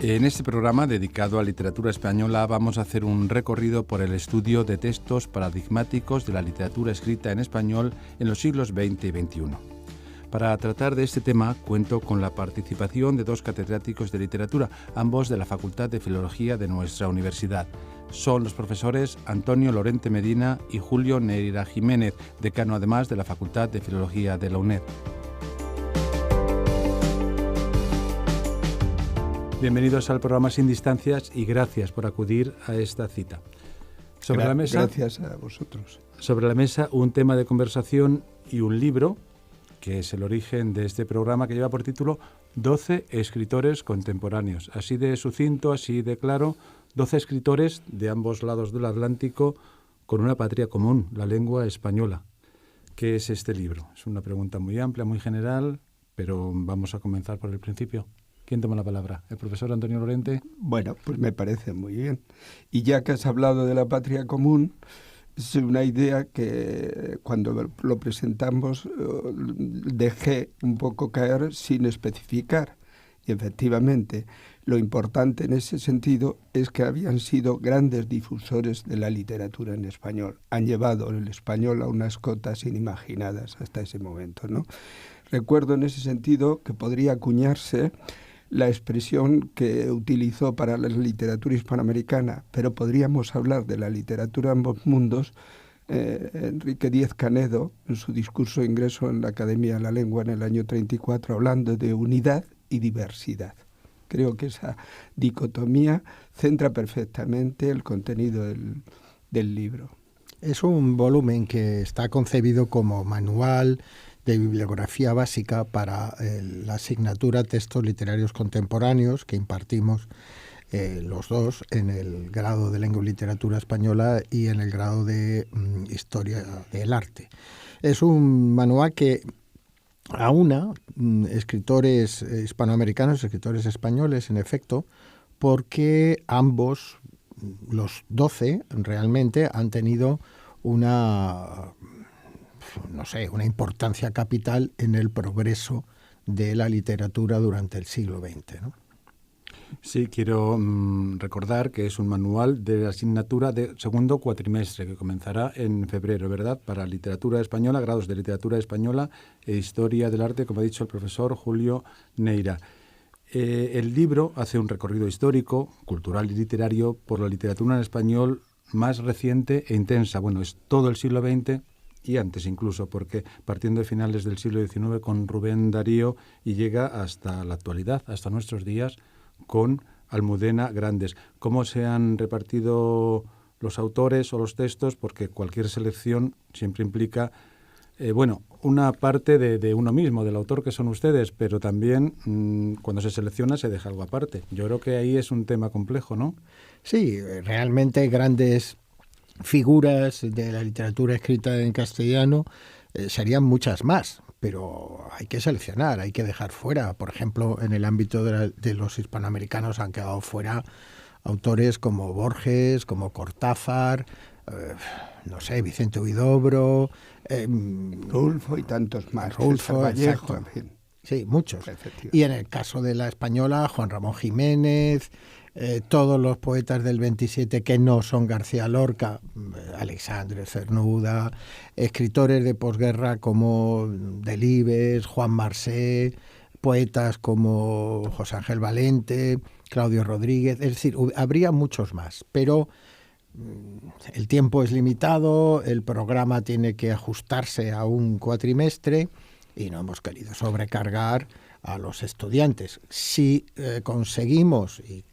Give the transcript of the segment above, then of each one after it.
En este programa dedicado a literatura española vamos a hacer un recorrido por el estudio de textos paradigmáticos de la literatura escrita en español en los siglos XX y XXI. Para tratar de este tema cuento con la participación de dos catedráticos de literatura, ambos de la Facultad de Filología de nuestra universidad. Son los profesores Antonio Lorente Medina y Julio Neira Jiménez, decano además de la Facultad de Filología de la UNED. Bienvenidos al programa Sin Distancias y gracias por acudir a esta cita. Sobre la mesa, gracias a vosotros. Sobre la mesa, un tema de conversación y un libro, que es el origen de este programa, que lleva por título 12 escritores contemporáneos. Así de sucinto, así de claro, 12 escritores de ambos lados del Atlántico con una patria común, la lengua española. ¿Qué es este libro? Es una pregunta muy amplia, muy general, pero vamos a comenzar por el principio. ¿Quién toma la palabra? ¿El profesor Antonio Lorente? Bueno, pues me parece muy bien. Y ya que has hablado de la patria común, es una idea que cuando lo presentamos dejé un poco caer sin especificar. Y efectivamente, lo importante en ese sentido es que habían sido grandes difusores de la literatura en español. Han llevado el español a unas cotas inimaginadas hasta ese momento, ¿no? Recuerdo en ese sentido que podría acuñarse la expresión que utilizó para la literatura hispanoamericana, pero podríamos hablar de la literatura de ambos mundos. Enrique Díez Canedo, en su discurso de ingreso en la Academia de la Lengua en el año 34, hablando de unidad y diversidad. Creo que esa dicotomía centra perfectamente el contenido del libro. Es un volumen que está concebido como manual de bibliografía básica para la asignatura Textos Literarios Contemporáneos que impartimos los dos en el grado de Lengua y Literatura Española y en el grado de Historia del Arte. Es un manual que aúna escritores hispanoamericanos, escritores españoles, en efecto, porque ambos, los 12, realmente han tenido una importancia capital en el progreso de la literatura durante el siglo XX, ¿no? Sí, quiero recordar que es un manual de asignatura de segundo cuatrimestre que comenzará en febrero, ¿verdad? Para literatura española, grados de literatura española e historia del arte, como ha dicho el profesor Julio Neira. El libro hace un recorrido histórico, cultural y literario por la literatura en español más reciente e intensa. Bueno, es todo el siglo XX y antes incluso, porque partiendo de finales del siglo XIX con Rubén Darío y llega hasta la actualidad, hasta nuestros días, con Almudena Grandes. ¿Cómo se han repartido los autores o los textos? Porque cualquier selección siempre implica, una parte de uno mismo, del autor que son ustedes, pero también cuando se selecciona se deja algo aparte. Yo creo que ahí es un tema complejo, ¿no? Sí, realmente grandes figuras de la literatura escrita en castellano serían muchas más, pero hay que seleccionar, hay que dejar fuera. Por ejemplo, en el ámbito de los hispanoamericanos han quedado fuera autores como Borges, como Cortázar, Vicente Huidobro, Rulfo y tantos más. Rulfo, Vallejo, en fin. Sí, muchos. Y en el caso de la española, Juan Ramón Jiménez, todos los poetas del 27 que no son García Lorca, Alexandre Cernuda, escritores de posguerra como Delibes, Juan Marsé, poetas como José Ángel Valente, Claudio Rodríguez, es decir, habría muchos más, pero el tiempo es limitado, el programa tiene que ajustarse a un cuatrimestre y no hemos querido sobrecargar a los estudiantes. Si conseguimos, y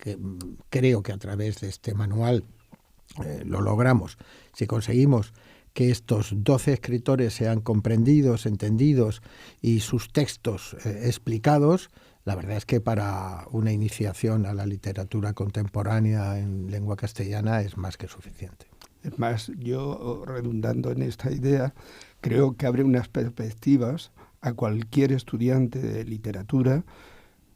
creo que a través de este manual lo logramos, si conseguimos que estos 12 escritores sean comprendidos, entendidos y sus textos explicados, la verdad es que para una iniciación a la literatura contemporánea en lengua castellana es más que suficiente. Es más, yo, redundando en esta idea, creo que abre unas perspectivas a cualquier estudiante de literatura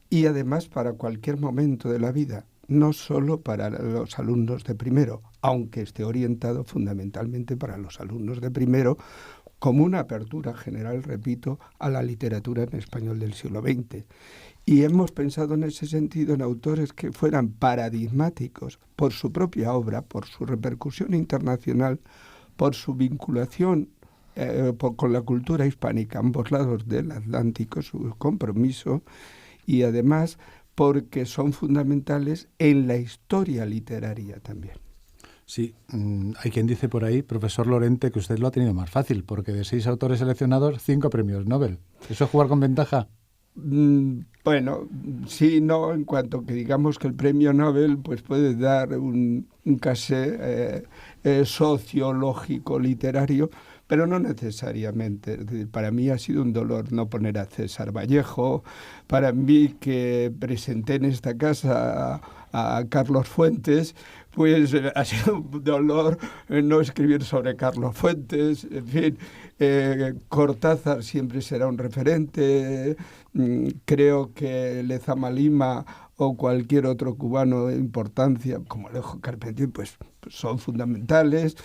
y además para cualquier momento de la vida, no solo para los alumnos de primero, aunque esté orientado fundamentalmente para los alumnos de primero, como una apertura general, repito, a la literatura en español del siglo XX. Y hemos pensado en ese sentido en autores que fueran paradigmáticos por su propia obra, por su repercusión internacional, por su vinculación con la cultura hispánica, ambos lados del Atlántico, su compromiso, y además porque son fundamentales en la historia literaria también. Sí, hay quien dice por ahí, profesor Lorente, que usted lo ha tenido más fácil, porque de 6 autores seleccionados, 5 premios Nobel. ¿Eso es jugar con ventaja? Bueno, sí, no, en cuanto que digamos que el premio Nobel pues puede dar un caché sociológico, literario, pero no necesariamente. Es decir, para mí ha sido un dolor no poner a César Vallejo, para mí que presenté en esta casa a Carlos Fuentes, pues ha sido un dolor no escribir sobre Carlos Fuentes, en fin, Cortázar siempre será un referente, creo que Lezama Lima o cualquier otro cubano de importancia, como Alejo Carpentier, pues son fundamentales.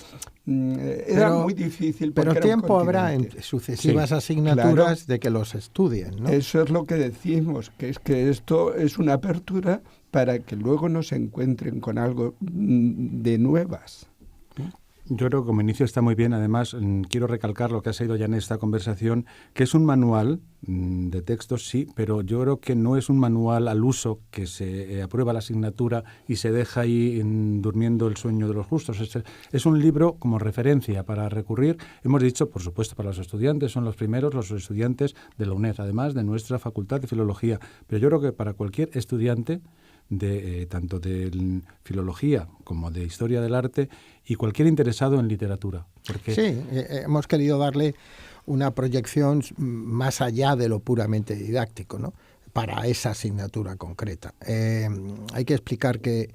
Era muy difícil. Pero tiempo habrá en sucesivas asignaturas, claro, de que los estudien, ¿no? Eso es lo que decimos, que es que esto es una apertura para que luego nos encuentren con algo de nuevas. Yo creo que como inicio está muy bien. Además, quiero recalcar lo que ha sido ya en esta conversación, que es un manual de textos, sí, pero yo creo que no es un manual al uso que se aprueba la asignatura y se deja ahí durmiendo el sueño de los justos. Es un libro como referencia para recurrir. Hemos dicho, por supuesto, para los estudiantes, son los primeros los estudiantes de la UNED, además de nuestra Facultad de Filología. Pero yo creo que para cualquier estudiante tanto de filología como de historia del arte y cualquier interesado en literatura. Porque... Sí, hemos querido darle una proyección más allá de lo puramente didáctico, ¿no? Para esa asignatura concreta. Hay que explicar que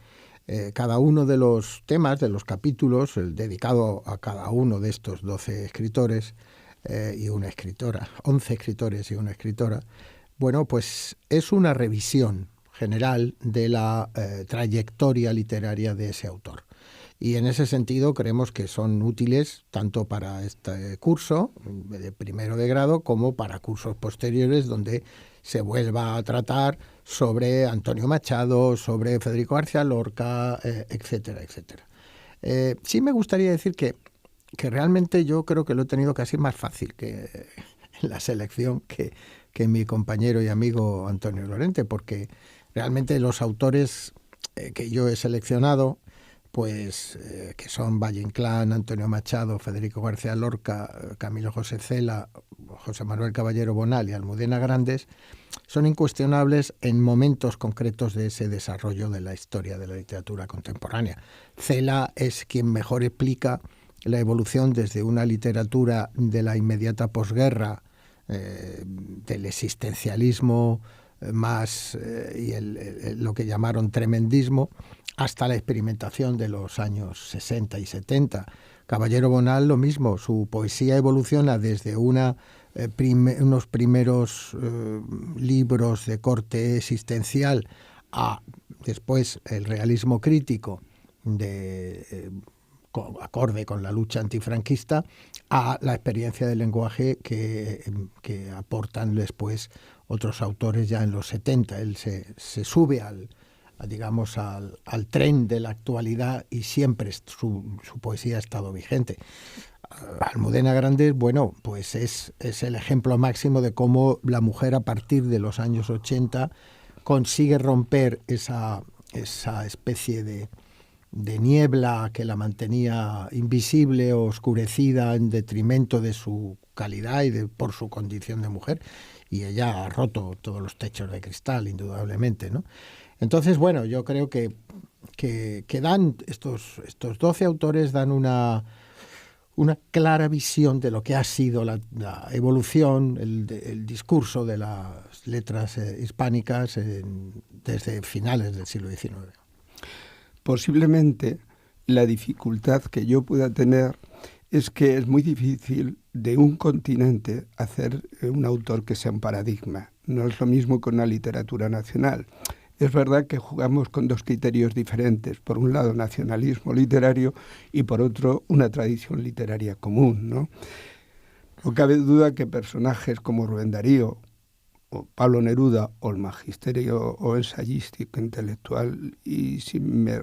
cada uno de los temas, de los capítulos, el dedicado a cada uno de estos 12 escritores y una escritora, 11 escritores y una escritora, bueno, pues es una revisión general de la trayectoria literaria de ese autor. Y en ese sentido creemos que son útiles tanto para este curso de primero de grado como para cursos posteriores donde se vuelva a tratar sobre Antonio Machado, sobre Federico García Lorca, etcétera, etcétera. Sí me gustaría decir que realmente yo creo que lo he tenido casi más fácil que en la selección que mi compañero y amigo Antonio Lorente, porque realmente los autores que yo he seleccionado, pues que son Valle Inclán, Antonio Machado, Federico García Lorca, Camilo José Cela, José Manuel Caballero Bonal y Almudena Grandes, son incuestionables en momentos concretos de ese desarrollo de la historia de la literatura contemporánea. Cela es quien mejor explica la evolución desde una literatura de la inmediata posguerra, del existencialismo más y lo que llamaron tremendismo, hasta la experimentación de los años 60 y 70. Caballero Bonal lo mismo, su poesía evoluciona desde unos primeros libros de corte existencial a después el realismo crítico acorde con la lucha antifranquista, a la experiencia del lenguaje que aportan después otros autores ya en los 70. Él se sube al tren de la actualidad y siempre su poesía ha estado vigente. Almudena Grandes, bueno, pues es el ejemplo máximo de cómo la mujer a partir de los años 80 consigue romper esa especie de niebla que la mantenía invisible o oscurecida en detrimento de su calidad y por su condición de mujer, y ella ha roto todos los techos de cristal, indudablemente, ¿no? Entonces, bueno, yo creo que dan estos 12 autores dan una clara visión de lo que ha sido la evolución, el discurso de las letras hispánicas desde finales del siglo XIX. Posiblemente la dificultad que yo pueda tener es que es muy difícil de un continente hacer un autor que sea un paradigma. No es lo mismo con una literatura nacional. Es verdad que jugamos con dos criterios diferentes. Por un lado, nacionalismo literario y por otro, una tradición literaria común, ¿no? No cabe duda que personajes como Rubén Darío, o Pablo Neruda o el magisterio o ensayístico intelectual, y si me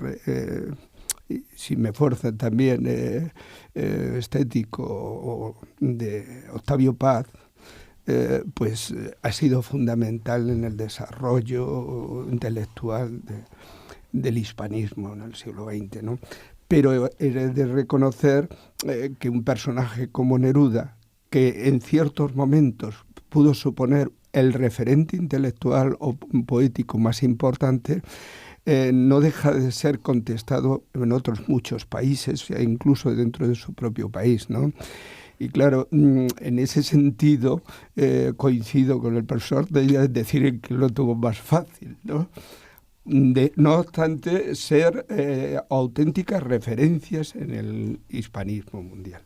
fuerza también estético o de Octavio Paz, pues ha sido fundamental en el desarrollo intelectual del hispanismo en el siglo XX, ¿no? Pero he de reconocer que un personaje como Neruda, que en ciertos momentos pudo suponer el referente intelectual o poético más importante, no deja de ser contestado en otros muchos países, e incluso dentro de su propio país, ¿no? Y claro, en ese sentido coincido con el profesor de decir que lo tuvo más fácil, ¿no? No obstante, ser auténticas referencias en el hispanismo mundial.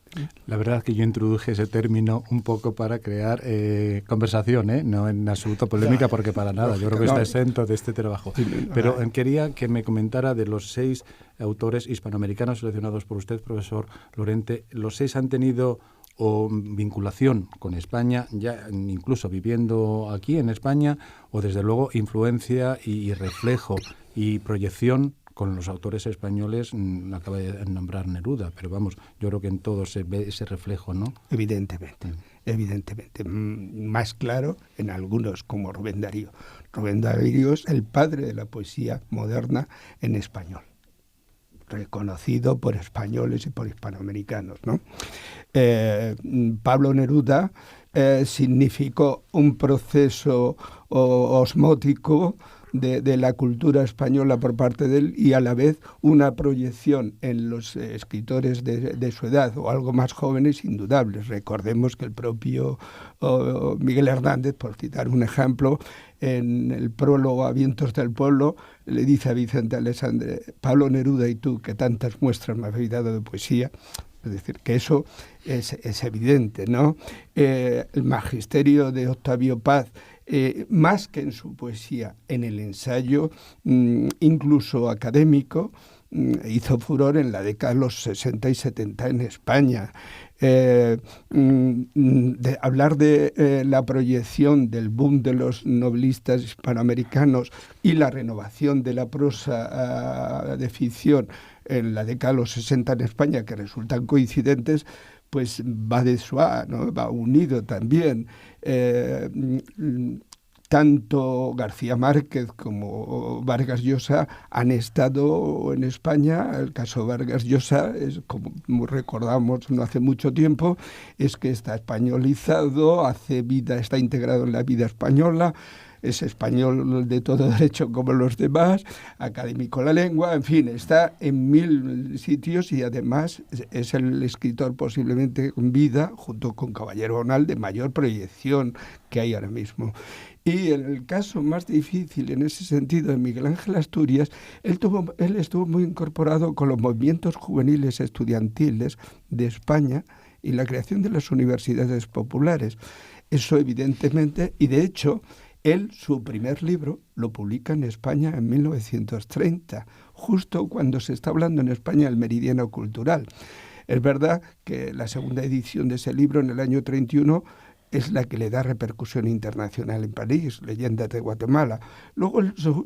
La verdad es que yo introduje ese término un poco para crear conversación, no en absoluto polémica, porque para nada, yo creo que está exento de este trabajo. Pero quería que me comentara de los 6 autores hispanoamericanos seleccionados por usted, profesor Lorente. ¿Los 6 han tenido o vinculación con España, ya incluso viviendo aquí en España, o desde luego influencia y reflejo y proyección con los autores españoles? Acaba de nombrar Neruda, pero vamos, yo creo que en todo se ve ese reflejo, ¿no? Evidentemente. Más claro en algunos, como Rubén Darío. Rubén Darío es el padre de la poesía moderna en español, reconocido por españoles y por hispanoamericanos, ¿no? Pablo Neruda significó un proceso osmótico de la cultura española por parte de él, y a la vez una proyección en los escritores de su edad o algo más jóvenes indudables. Recordemos que el propio Miguel Hernández, por citar un ejemplo, en el prólogo a Vientos del Pueblo le dice a Vicente Aleixandre: Pablo Neruda y tú, que tantas muestras me habéis dado de poesía. Es decir, que eso es evidente, ¿no? El magisterio de Octavio Paz, más que en su poesía, en el ensayo, incluso académico, hizo furor en la década de los 60 y 70 en España. Hablar de la proyección del boom de los novelistas hispanoamericanos y la renovación de la prosa de ficción en la década de los 60 en España, que resultan coincidentes, pues va de suá, ¿no? Va unido también. Tanto García Márquez como Vargas Llosa han estado en España. El caso Vargas Llosa, como recordamos no hace mucho tiempo, es que está españolizado, está integrado en la vida española, es español de todo derecho como los demás, académico de la lengua, en fin, está en 1000 sitios, y además es el escritor posiblemente con vida, junto con Caballero Bonal, de mayor proyección que hay ahora mismo. Y en el caso más difícil en ese sentido de Miguel Ángel Asturias, él estuvo muy incorporado con los movimientos juveniles estudiantiles de España y la creación de las universidades populares. Eso evidentemente, y de hecho, su primer libro lo publica en España en 1930, justo cuando se está hablando en España del meridiano cultural. Es verdad que la segunda edición de ese libro, en el año 31, es la que le da repercusión internacional en París, Leyendas de Guatemala. Luego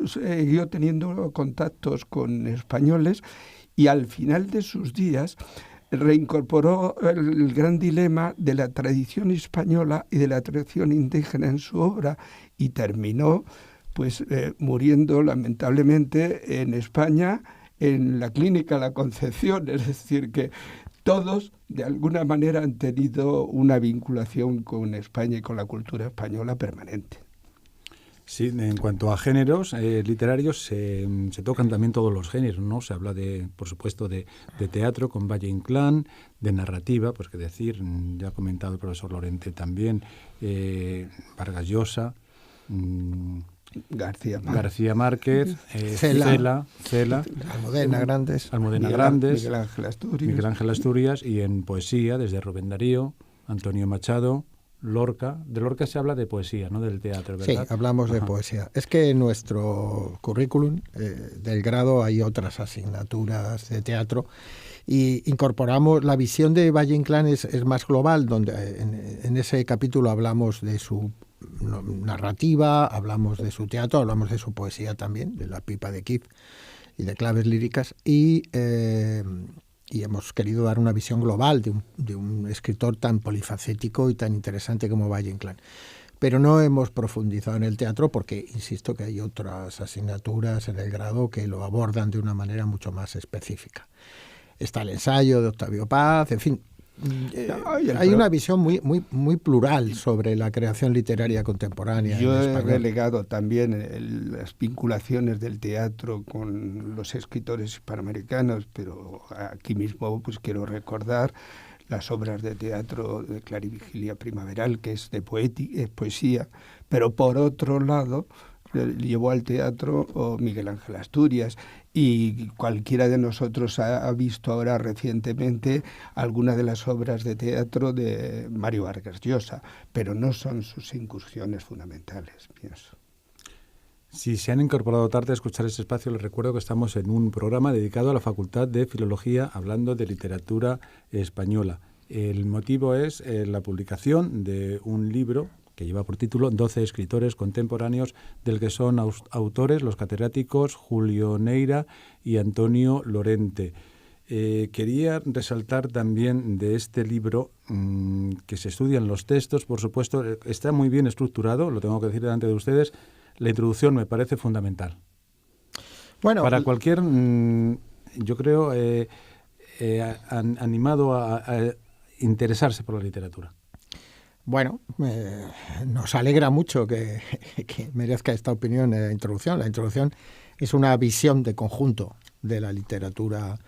siguió teniendo contactos con españoles, y al final de sus días reincorporó el gran dilema de la tradición española y de la tradición indígena en su obra, y terminó muriendo lamentablemente en España, en la Clínica La Concepción. Es decir, que todos de alguna manera han tenido una vinculación con España y con la cultura española permanente. Sí, en cuanto a géneros literarios, se tocan también todos los géneros, ¿no? Se habla, por supuesto, de teatro con Valle Inclán, de narrativa, pues qué decir, ya ha comentado el profesor Lorente también, Vargas Llosa, García Márquez, Cela, Almudena Grandes, Miguel Ángel Asturias, y en poesía desde Rubén Darío, Antonio Machado, Lorca. De Lorca se habla de poesía, no del teatro, ¿verdad? Sí, hablamos de poesía. Es que en nuestro currículum del grado hay otras asignaturas de teatro, y incorporamos la visión de Valle Inclán, es más global, donde en ese capítulo hablamos de su narrativa, hablamos de su teatro, hablamos de su poesía también, de La pipa de Kif y de Claves líricas, y hemos querido dar una visión global de un escritor tan polifacético y tan interesante como Valle Inclán. Pero no hemos profundizado en el teatro porque, insisto, que hay otras asignaturas en el grado que lo abordan de una manera mucho más específica. Está el ensayo de Octavio Paz, en fin. Hay una visión muy plural sobre la creación literaria contemporánea. Yo he relegado también las vinculaciones del teatro con los escritores hispanoamericanos, pero aquí mismo pues quiero recordar las obras de teatro de Clarivigilia Primaveral, que es de poesía, pero por otro lado llevó al teatro Miguel Ángel Asturias, y cualquiera de nosotros ha visto ahora recientemente algunas de las obras de teatro de Mario Vargas Llosa, pero no son sus incursiones fundamentales, pienso. Si se han incorporado tarde a escuchar este espacio, les recuerdo que estamos en un programa dedicado a la Facultad de Filología, hablando de literatura española. El motivo es la publicación de un libro que lleva por título 12 escritores contemporáneos, del que son autores los catedráticos Julio Neira y Antonio Lorente. Quería resaltar también de este libro que se estudian los textos, por supuesto, está muy bien estructurado, lo tengo que decir delante de ustedes. La introducción me parece fundamental. Bueno, para cualquier, yo creo, animado a interesarse por la literatura. Bueno, nos alegra mucho que merezca esta opinión la introducción. La introducción es una visión de conjunto de la literatura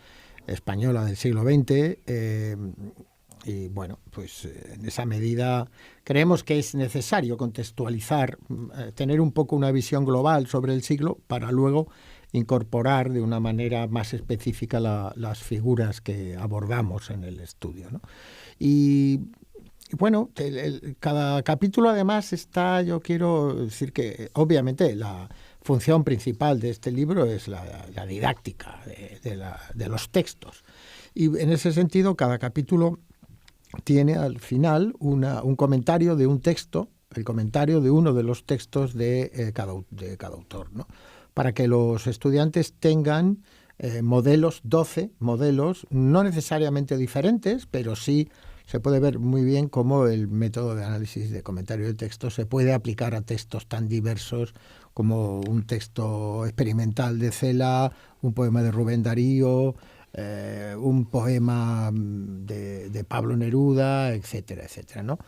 española del siglo XX. Y bueno, pues en esa medida creemos que es necesario contextualizar, tener un poco una visión global sobre el siglo para luego incorporar de una manera más específica las figuras que abordamos en el estudio, ¿no? Y bueno, cada capítulo además está, yo quiero decir que obviamente la función principal de este libro es la didáctica de los textos. Y en ese sentido, cada capítulo tiene al final un comentario de un texto, el comentario de uno de los textos de cada autor, ¿no? Para que los estudiantes tengan 12 modelos, no necesariamente diferentes, pero sí se puede ver muy bien cómo el método de análisis de comentario de texto se puede aplicar a textos tan diversos como un texto experimental de Cela, un poema de Rubén Darío, un poema de Pablo Neruda, etcétera, etcétera, ¿no?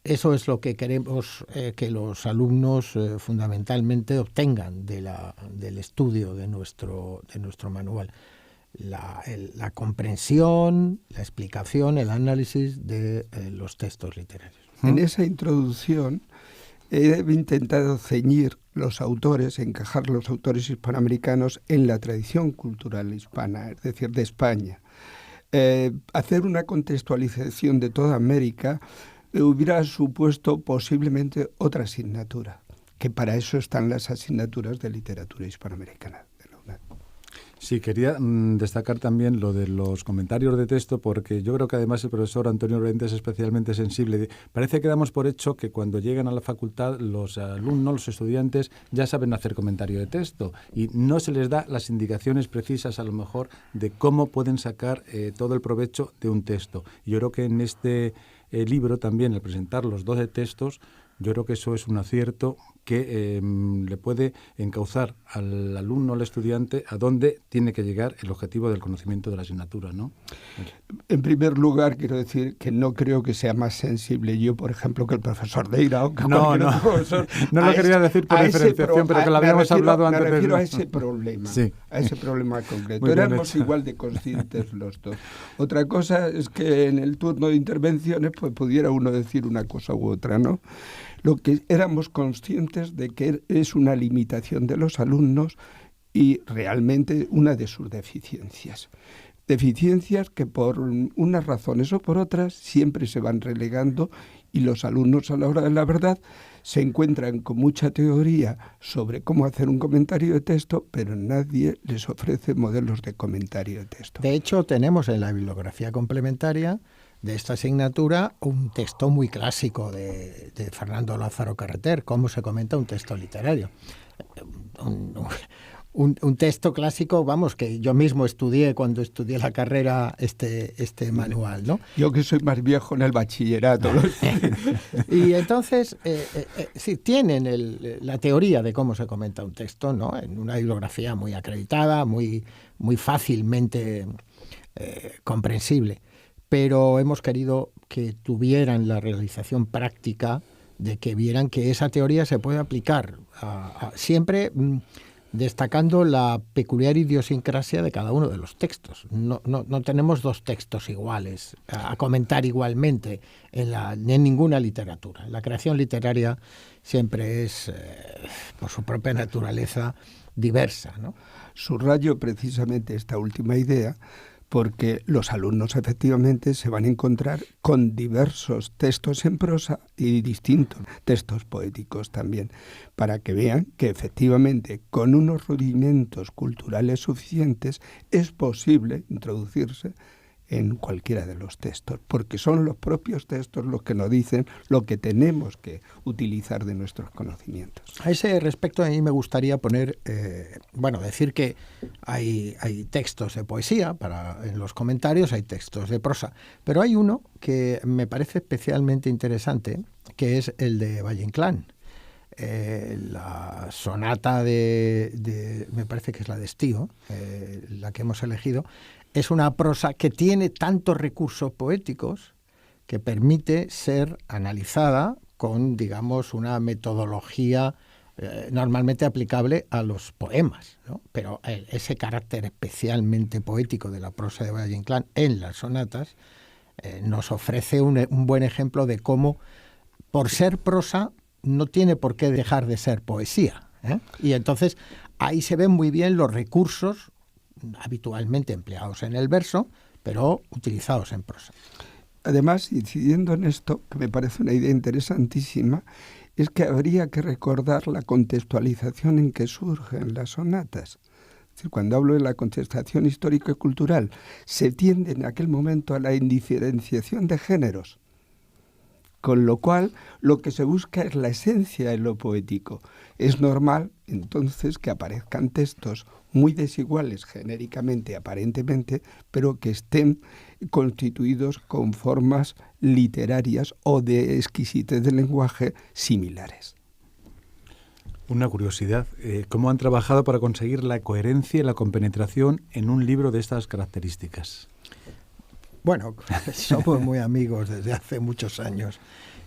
Eso es lo que queremos que los alumnos fundamentalmente obtengan del estudio de nuestro manual. La comprensión, la explicación, el análisis de los textos literarios. En esa introducción he intentado ceñir los autores, encajar los autores hispanoamericanos en la tradición cultural hispana, es decir, de España. Hacer una contextualización de toda América hubiera supuesto posiblemente otra asignatura, que para eso están las asignaturas de literatura hispanoamericana. Sí, quería destacar también lo de los comentarios de texto, porque yo creo que además el profesor Antonio Lorente es especialmente sensible. Parece que damos por hecho que cuando llegan a la facultad los alumnos, los estudiantes, ya saben hacer comentario de texto y no se les da las indicaciones precisas a lo mejor de cómo pueden sacar todo el provecho de un texto. Yo creo que en este libro también, al presentar los 12 textos, yo creo que eso es un acierto que le puede encauzar al alumno, al estudiante, a dónde tiene que llegar el objetivo del conocimiento de la asignatura, ¿no? En primer lugar, quiero decir que no creo que sea más sensible yo, por ejemplo, que el profesor Deira o que cualquier otro profesor. No lo quería decir por diferenciación, pero que lo habíamos hablado antes. Me refiero a ese problema, sí. A ese problema concreto. Éramos igual de conscientes los dos. Otra cosa es que en el turno de intervenciones pues pudiera uno decir una cosa u otra, ¿no? Lo que éramos conscientes de que es una limitación de los alumnos y realmente una de sus deficiencias. Deficiencias que por unas razones o por otras siempre se van relegando y los alumnos a la hora de la verdad se encuentran con mucha teoría sobre cómo hacer un comentario de texto, pero nadie les ofrece modelos de comentario de texto. De hecho, tenemos en la bibliografía complementaria de esta asignatura un texto muy clásico de Fernando Lázaro Carreter, cómo se comenta un texto literario. Un texto clásico, vamos, que yo mismo estudié cuando estudié la carrera este manual, ¿no? Yo que soy más viejo en el bachillerato. Y entonces, sí, tienen la teoría de cómo se comenta un texto, ¿no? En una bibliografía muy acreditada, muy fácilmente comprensible. Pero hemos querido que tuvieran la realización práctica de que vieran que esa teoría se puede aplicar siempre destacando la peculiar idiosincrasia de cada uno de los textos. No tenemos dos textos iguales a comentar igualmente en ninguna literatura. La creación literaria siempre es, por su propia naturaleza, diversa, ¿no? Subrayo precisamente esta última idea porque los alumnos efectivamente se van a encontrar con diversos textos en prosa y distintos textos poéticos también, para que vean que efectivamente con unos rudimentos culturales suficientes es posible introducirse en cualquiera de los textos, porque son los propios textos los que nos dicen lo que tenemos que utilizar de nuestros conocimientos. A ese respecto a mí me gustaría poner, decir que hay textos de poesía en los comentarios, hay textos de prosa, pero hay uno que me parece especialmente interesante, que es el de Valle Inclán. La sonata me parece que es la de Estío, la que hemos elegido, es una prosa que tiene tantos recursos poéticos que permite ser analizada con, digamos, una metodología normalmente aplicable a los poemas, ¿no? Pero ese carácter especialmente poético de la prosa de Valle Inclán en las sonatas nos ofrece un buen ejemplo de cómo, por ser prosa, no tiene por qué dejar de ser poesía, ¿eh? Y entonces ahí se ven muy bien los recursos habitualmente empleados en el verso, pero utilizados en prosa. Además, incidiendo en esto, que me parece una idea interesantísima, es que habría que recordar la contextualización en que surgen las sonatas. Es decir, cuando hablo de la contextualización histórica y cultural, se tiende en aquel momento a la indiferenciación de géneros, con lo cual lo que se busca es la esencia en lo poético. Es normal, entonces, que aparezcan textos muy desiguales genéricamente, aparentemente, pero que estén constituidos con formas literarias o de exquisitez del lenguaje similares. Una curiosidad, ¿cómo han trabajado para conseguir la coherencia y la compenetración en un libro de estas características? Bueno, somos muy amigos desde hace muchos años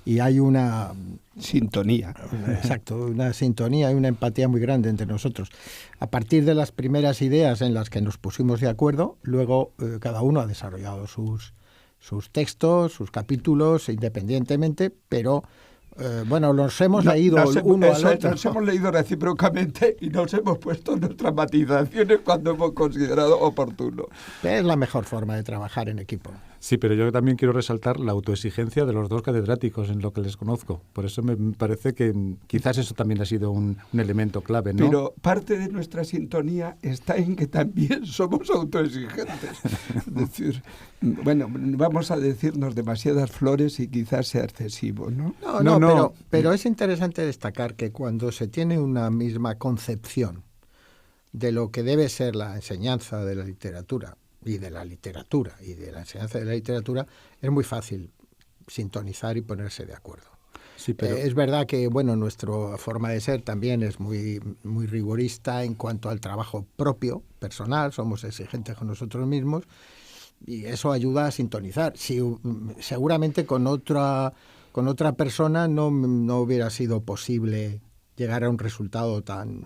y hay una sintonía. Exacto, una sintonía y una empatía muy grande entre nosotros. A partir de las primeras ideas en las que nos pusimos de acuerdo, luego cada uno ha desarrollado sus textos, sus capítulos independientemente, pero nos hemos leído uno al otro. Nos hemos leído recíprocamente y nos hemos puesto nuestras matizaciones cuando hemos considerado oportuno. Es la mejor forma de trabajar en equipo. Sí, pero yo también quiero resaltar la autoexigencia de los dos catedráticos en lo que les conozco. Por eso me parece que quizás eso también ha sido un elemento clave, ¿no? Pero parte de nuestra sintonía está en que también somos autoexigentes. Es decir, bueno, vamos a decirnos demasiadas flores y quizás sea excesivo, ¿no? No. Pero es interesante destacar que cuando se tiene una misma concepción de lo que debe ser la enseñanza de la literatura, y de la enseñanza de la literatura, es muy fácil sintonizar y ponerse de acuerdo. Sí, pero es verdad que nuestra forma de ser también es muy, muy rigorista en cuanto al trabajo propio, personal, somos exigentes con nosotros mismos y eso ayuda a sintonizar. Seguramente con otra persona no hubiera sido posible llegar a un resultado tan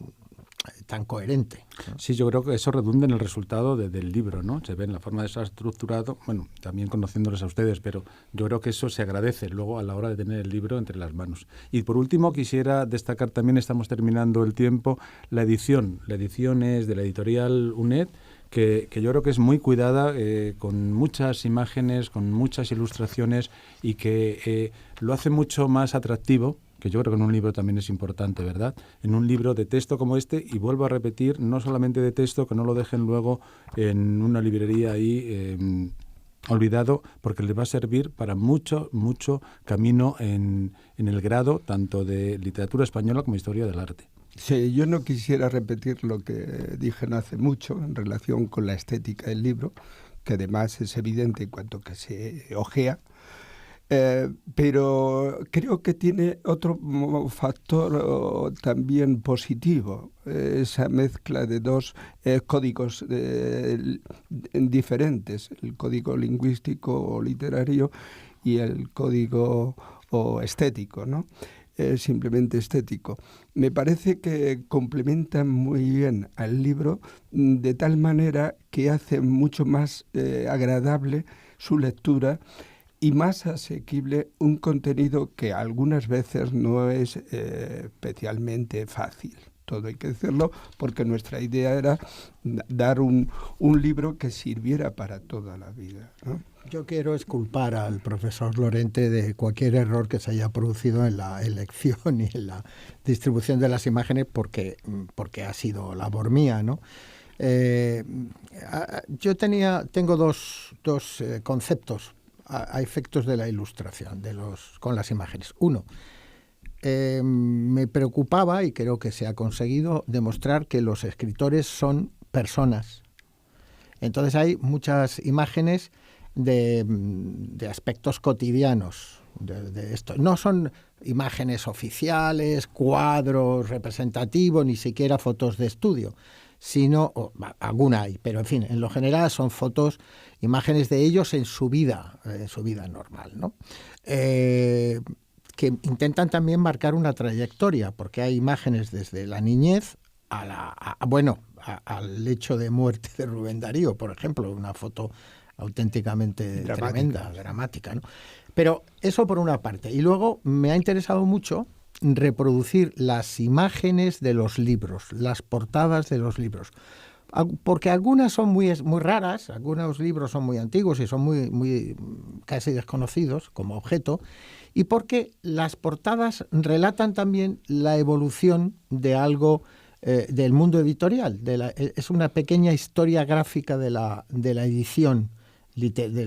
coherente, ¿no? Sí, yo creo que eso redunda en el resultado del libro, ¿no? Se ve en la forma de estar estructurado, bueno, también conociéndoles a ustedes, pero yo creo que eso se agradece luego a la hora de tener el libro entre las manos. Y por último, quisiera destacar también, estamos terminando el tiempo, la edición. La edición es de la editorial UNED, que yo creo que es muy cuidada, con muchas imágenes, con muchas ilustraciones y que lo hace mucho más atractivo, que yo creo que en un libro también es importante, ¿verdad? En un libro de texto como este, y vuelvo a repetir, no solamente de texto, que no lo dejen luego en una librería ahí olvidado, porque le va a servir para mucho camino en el grado tanto de literatura española como historia del arte. Sí, yo no quisiera repetir lo que dije no hace mucho en relación con la estética del libro, que además es evidente en cuanto que se ojea, pero creo que tiene otro factor también positivo, esa mezcla de dos códigos diferentes, el código lingüístico o literario y el código estético, ¿no? Simplemente estético. Me parece que complementan muy bien al libro de tal manera que hace mucho más agradable su lectura y más asequible un contenido que algunas veces no es especialmente fácil. Todo hay que decirlo, porque nuestra idea era dar un libro que sirviera para toda la vida, ¿no? Yo quiero exculpar al profesor Lorente de cualquier error que se haya producido en la elección y en la distribución de las imágenes porque ha sido labor mía, ¿no? Yo tengo dos conceptos a efectos de la ilustración con las imágenes. Uno, me preocupaba, y creo que se ha conseguido, demostrar que los escritores son personas. Entonces hay muchas imágenes de aspectos cotidianos de esto. No son imágenes oficiales, cuadros representativos, ni siquiera fotos de estudio, sino, alguna hay, pero en fin, en lo general son fotos, imágenes de ellos en su vida normal, ¿no? Que intentan también marcar una trayectoria, porque hay imágenes desde la niñez al hecho de muerte de Rubén Darío, por ejemplo, una foto auténticamente tremenda, dramática, ¿no? Pero eso por una parte. Y luego me ha interesado mucho reproducir las imágenes de los libros, las portadas de los libros, porque algunas son muy raras, algunos libros son muy antiguos y son muy casi desconocidos como objeto, y porque las portadas relatan también la evolución de algo del mundo editorial. Es una pequeña historia gráfica de la edición de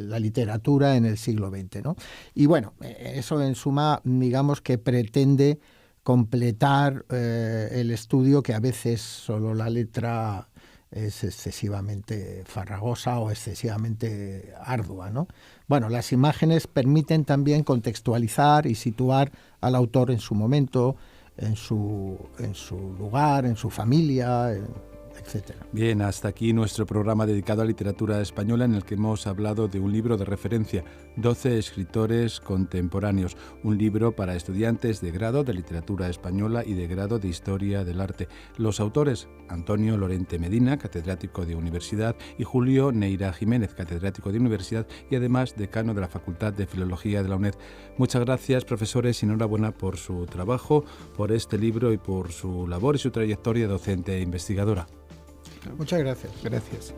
la literatura en el siglo XX, ¿no? Y bueno, eso en suma, digamos que pretende completar el estudio, que a veces solo la letra es excesivamente farragosa o excesivamente ardua, ¿no? Bueno, las imágenes permiten también contextualizar y situar al autor en su momento, en su lugar, en su familia, etcétera. Bien, hasta aquí nuestro programa dedicado a literatura española, en el que hemos hablado de un libro de referencia, 12 escritores contemporáneos, un libro para estudiantes de grado de literatura española y de grado de historia del arte. Los autores: Antonio Lorente Medina, catedrático de universidad, y Julio Neira Jiménez, catedrático de universidad y además decano de la Facultad de Filología de la UNED. Muchas gracias, profesores, y enhorabuena por su trabajo, por este libro y por su labor y su trayectoria docente e investigadora. Muchas gracias. Gracias.